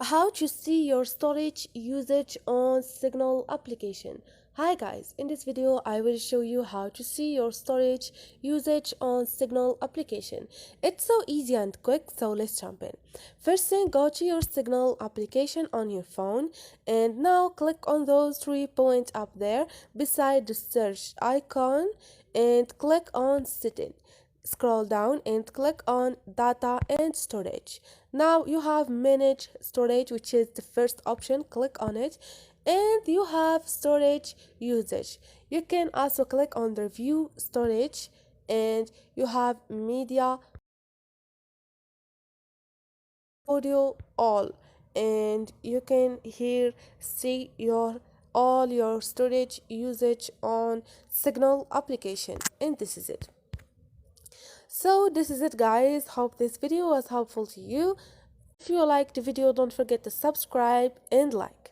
How to see your storage usage on Signal application. Hi guys, in this video I will show you how to see your storage usage on Signal application. It's so easy and quick, so let's jump in. First thing, go to your Signal application on your phone and now click on those 3 points up there beside the search icon and click on setting. Scroll down and click on data and storage. Now you have manage storage, which is the first option. Click on it and you have storage usage. You can also click on the view storage and you have media, audio, all, and you can here see your all your storage usage on Signal application. And this is it. So this is it guys, hope this video was helpful to you. If you liked the video, don't forget to subscribe and like.